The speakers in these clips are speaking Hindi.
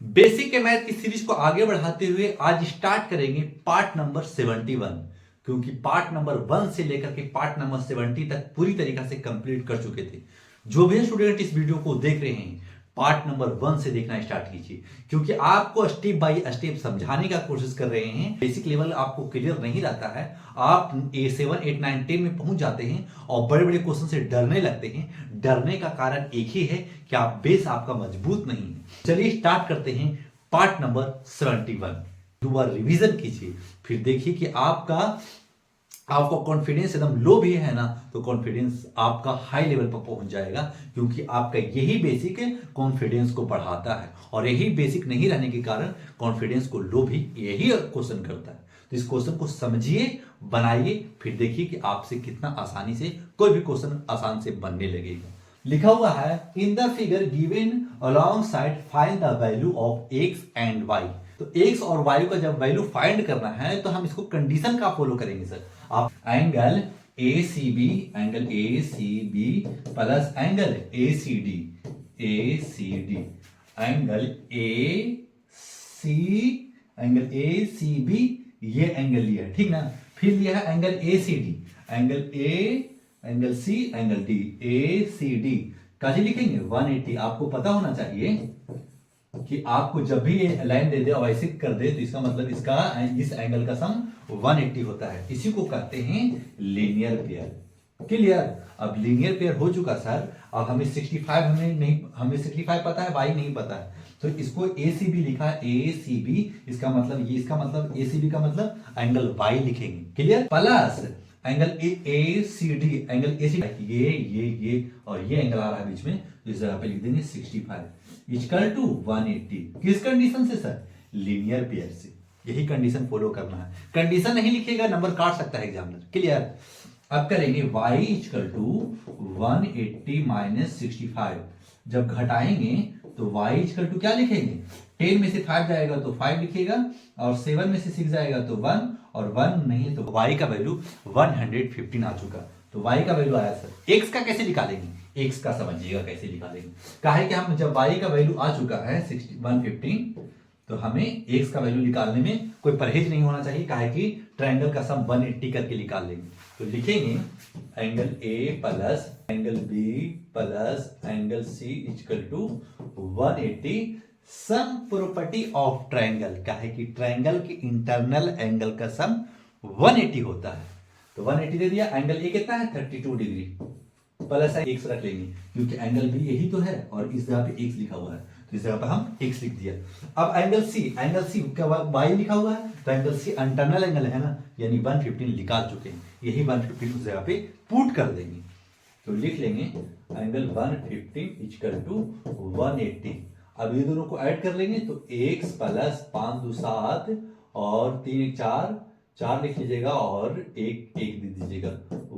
बेसिक के मैथ की सीरीज को आगे बढ़ाते हुए आज स्टार्ट करेंगे पार्ट नंबर 71। क्योंकि पार्ट नंबर 1 से लेकर के पार्ट नंबर 70 तक पूरी तरीके से कंप्लीट कर चुके थे। जो भी स्टूडेंट इस वीडियो को देख रहे हैं पार्ट नंबर 1 से देखना स्टार्ट कीजिए, क्योंकि आपको स्टेप बाय स्टेप समझाने का कोशिश कर रहे हैं। बेसिक लेवल आपको क्लियर नहीं रहता है, आप A7 8 9 10 में पहुंच जाते हैं और बड़े बड़े क्वेश्चन से डरने लगते हैं। डरने का कारण एक ही है कि आप बेस आपका मजबूत नहीं है। चलिए स्टार्ट करते हैं पार्ट नंबर 71। दो बार रिवीजन कीजिए, फिर देखिए कि आपका कॉन्फिडेंस एकदम लो भी है ना, तो कॉन्फिडेंस आपका हाई लेवल पर पहुंच जाएगा। क्योंकि आपका यही बेसिक कॉन्फिडेंस को बढ़ाता है, और यही बेसिक नहीं रहने के कारण कॉन्फिडेंस को लो भी यही क्वेश्चन करता है। तो इस क्वेश्चन को समझिए, बनाइए, फिर देखिए कि आपसे कितना आसानी से कोई भी क्वेश्चन आसान से बनने लगेगा। लिखा हुआ है in the figure given alongside find the value of x and y. तो एक्स और वाई का जब वैल्यू फाइंड करना है तो हम इसको कंडीशन का फॉलो करेंगे सर। आप angle A C B plus angle A C D angle A C B, ये एंगल लिया है, ठीक ना। फिर लिया है angle A C D, angle C, angle D, A C D कैसे लिखेंगे 180। आपको पता होना चाहिए कि आपको जब भी ये लाइन दे दे और ऐसे कर दे तो इसका मतलब इस एंगल का सम 180 होता है। इसी को कहते हैं लीनियर पेयर। क्लियर। अब लीनियर पेयर हो चुका सर। अब हमें 65 हमें 65 पता है, वाई नहीं पता है, तो इसको ए सी बी लिखा है, ए सी बी, इसका मतलब ए सी बी का मतलब एंगल वाई लिखेंगे। Clear. Plus angle A C D, angle A C, ये और ये एंगल आ रहा है बीच में, तो इस जगह पे लिख देंगे 65 इक्वल टू 180। किस कंडीशन से सर? लीनियर पेयर से। यही कंडीशन फॉलो करना है। कंडीशन नहीं लिखेगा नंबर काट सकता है एग्जामिनर। क्लियर। अब करेंगे y इक्वल टू 180 माइनस 65। जब घटाएंगे तो y इक्वल टू क्या लिखेंगे? 10 में से 5 जाएगा तो 5 लिखेगा, और 7 में से 6 जाएगा तो 1, और 1 नहीं तो y का वैल्यू 115 आ चुका। तो y का वैल्यू आया सर। x का कैसे निकालेंगे? x का समझिएगा कैसे निकालेंगे। कहा है कि हम जब y का वैल्यू आ चुका है 115, तो हमें x का वैल्यू निकालने में कोई परहेज नहीं होना चाहिए। कहा है कि ट्रायंगल का सम 180 करके निकाल लेंगे। तो लिखेंगे angle A plus angle B plus angle C equal to 180 sum property of triangle. क्या है कि ट्रायंगल के इंटरनल एंगल का सम 180 होता है। तो 180 दे दिया। एंगल A कितना है? 32 डिग्री, प्लस एक्स रख लेंगे क्योंकि एंगल B यही तो है, और इस जगह पे एक्स लिखा हुआ है, तो इस जगह पर हम एक्स लिख दिया। अब एंगल C क्या वाई लिखा हुआ है, तो एंगल C इंटरनल एंगल है ना, यानी 115 निकाल चुके हैं। यही 115 उस जगह पे पुट कर देंगे। तो लिख लेंगे एंगल 115 इक्वल टू 180। अब ये दोनों को ऐड कर लेंगे तो x प्लस 5 2 7 और 3 1 4 लिख लीजिएगा, और एक दे दीजिएगा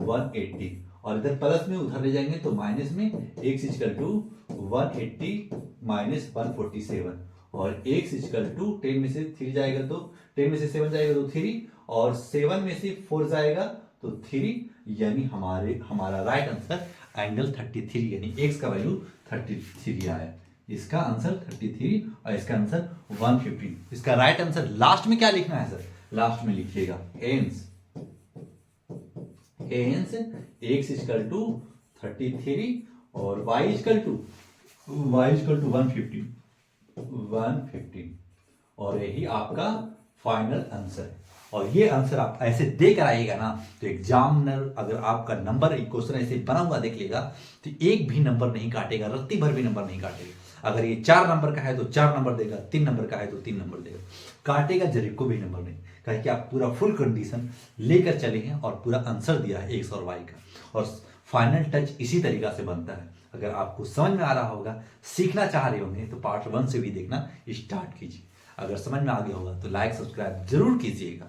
180, और इधर प्लस में उधर ले जाएंगे तो माइनस में x इक्वल टू 180 माइनस 147, और x इक्वल टू 10 में से 3 जाएगा तो 10 में से 7 जाएगा तो 3, और 7 में से 4 जाएगा तो 3, यानी हमारा राइट आंसर एंगल 33, यानी x का वैल्यू 33 आया। इसका आंसर 33 और इसका आंसर 115। इसका राइट आंसर लास्ट में क्या लिखना है सर? लास्ट में लिखिएगा हेंस x इक्वल टू 33 और y इक्वल टू 115, और यही आपका फाइनल आंसर है। और ये आंसर आप ऐसे दे कर आएगा ना, तो एग्जामिनर अगर आपका नंबर क्वेश्चन ऐसे बना हुआ देख लेगा तो एक भी नंबर नहीं काटेगा, रत्ती भर भी नंबर नहीं काटेगा। अगर ये 4 नंबर का है तो 4 नंबर देगा, 3 नंबर का है तो 3 नंबर देगा, काटेगा जरूर को भी नंबर नहीं। कहे कि आप पूरा फुल कंडीशन लेकर चले हैं और पूरा आंसर दिया है एक्स और वाई का, और फाइनल टच इसी तरीका से बनता है। अगर आपको समझ में आ रहा होगा, सीखना चाह रहे होंगे, तो पार्ट 1 से भी देखना स्टार्ट कीजिए। अगर समझ में आ गया होगा तो लाइक सब्सक्राइब जरूर कीजिएगा।